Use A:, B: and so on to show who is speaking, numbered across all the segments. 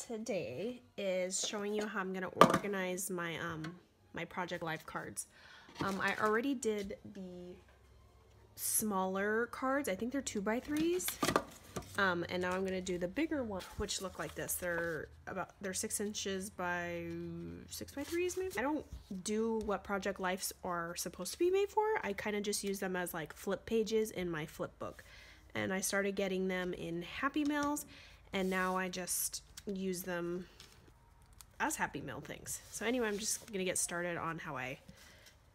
A: today is showing you how I'm going to organize my my Project Life cards. I already did the smaller cards. I think they're 2x3s. And now I'm going to do the bigger one, which look like this. They're 6 inches by 6x3s maybe. I don't do what Project Lives are supposed to be made for. I kind of just use them as like flip pages in my flip book. And I started getting them in Happy Mails, and now I just use them as Happy Mail things. So anyway, I'm just going to get started on how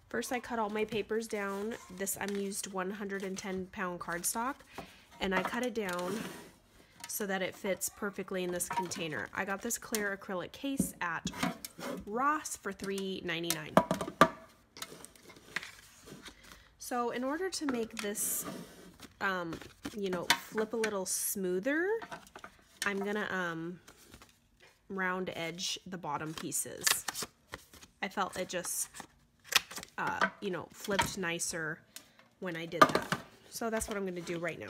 A: first I cut all my papers down. I'm used 110-pound cardstock, and I cut it down so that it fits perfectly in this container. I got this clear acrylic case at Ross for $3.99. So in order to make this, flip a little smoother, I'm gonna round edge the bottom pieces. I felt it just, flipped nicer when I did that. So that's what I'm gonna do right now.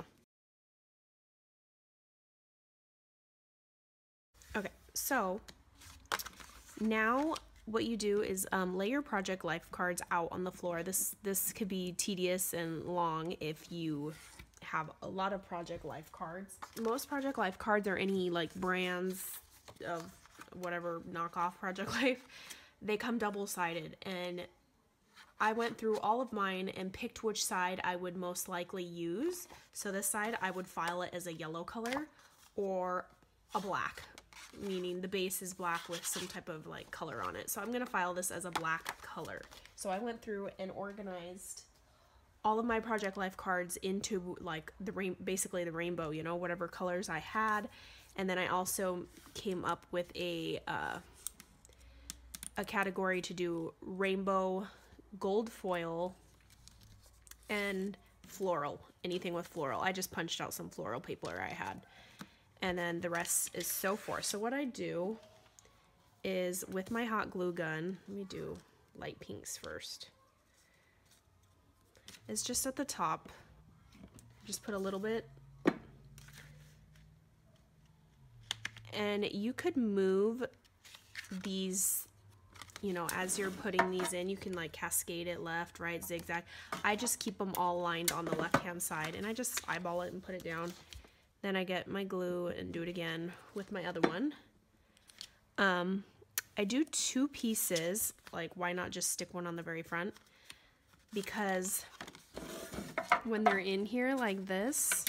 A: Okay, so now what you do is lay your Project Life cards out on the floor. This could be tedious and long if you have a lot of Project Life cards. Most Project Life cards are any like brands of whatever knockoff Project Life. They come double-sided, and I went through all of mine and picked which side I would most likely use. So this side I would file it as a yellow color or a black, meaning the base is black with some type of like color on it. So I'm gonna file this as a black color. So I went through and organized all of my Project Life cards into like basically the rainbow, whatever colors I had. And then I also came up with a category to do rainbow, gold foil, and floral, anything with floral. I just punched out some floral paper I had. And then the rest is so forth. So what I do is with my hot glue gun, let me do light pinks first. It's just at the top. Just put a little bit. And you could move these, as you're putting these in, you can like cascade it left, right, zigzag. I just keep them all lined on the left-hand side, and I just eyeball it and put it down. Then I get my glue and do it again with my other one. I do 2 pieces, like why not just stick one on the very front? Because when they're in here like this,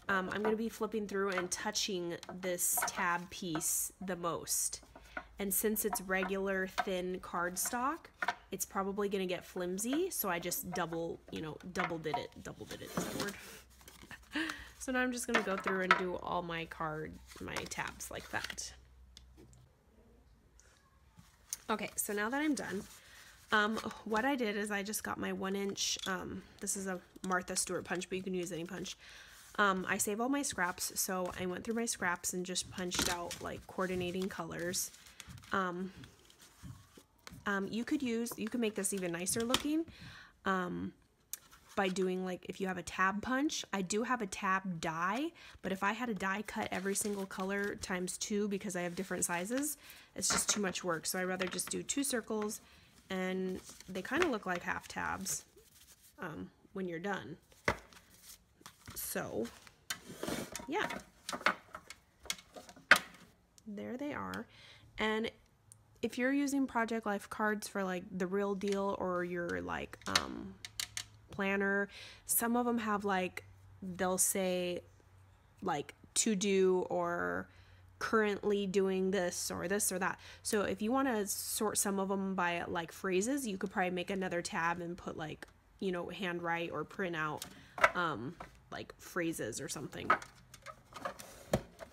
A: I'm going to be flipping through and touching this tab piece the most. And since it's regular thin cardstock, it's probably going to get flimsy, so I just double did it. Double did it, is that a word? So now I'm just going to go through and do all my tabs like that. Okay, so now that I'm done, what I did is I just got my 1-inch, this is a Martha Stewart punch, but you can use any punch. I save all my scraps, so I went through my scraps and just punched out like coordinating colors. You could make this even nicer looking, by doing like, if you have a tab punch. I do have a tab die, but if I had a die cut every single color times 2 because I have different sizes, it's just too much work. So I'd rather just do 2 circles, and they kind of look like half tabs when you're done. So yeah, there they are. And if you're using Project Life cards for like the real deal, or your like planner, some of them have like, they'll say like to do or currently doing this or this or that. So if you want to sort some of them by like phrases, you could probably make another tab and put like, handwrite or print out like phrases or something.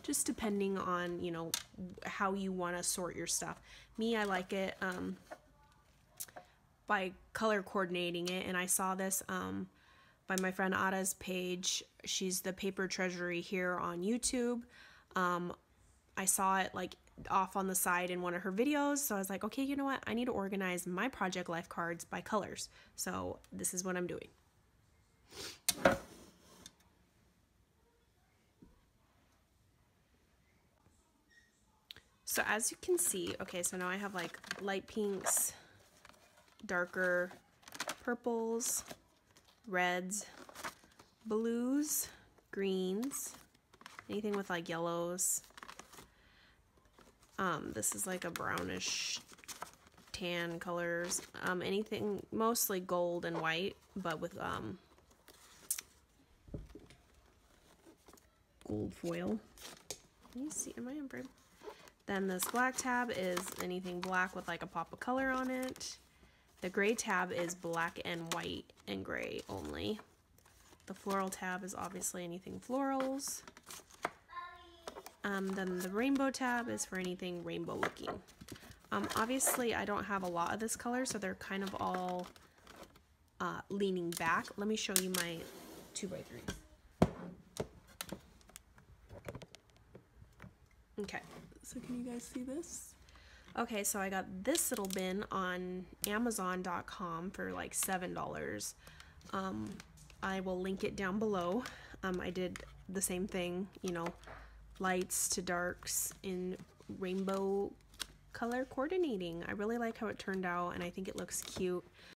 A: Just depending on, how you want to sort your stuff. Me, I like it by color coordinating it, and I saw this by my friend Ada's page. She's the Paper Treasury here on YouTube. I saw it like off on the side in one of her videos, so I was like, okay, you know what? I need to organize my Project Life cards by colors. So this is what I'm doing. So as you can see, okay, so now I have like light pinks, darker purples, reds, blues, greens, anything with like yellows. This is like a brownish tan colors. Anything mostly gold and white, but with gold foil. Can you see? Am I in frame? Then this black tab is anything black with like a pop of color on it. The gray tab is black and white and gray only. The floral tab is obviously anything florals. Then the rainbow tab is for anything rainbow looking. Obviously I don't have a lot of this color, so they're kind of all leaning back. Let me show you my 2x3s. Okay, so can you guys see this? Okay, so I got this little bin on Amazon.com for like $7. I will link it down below. I did the same thing, you know, lights to darks in rainbow color coordinating. I really like how it turned out, and I think it looks cute.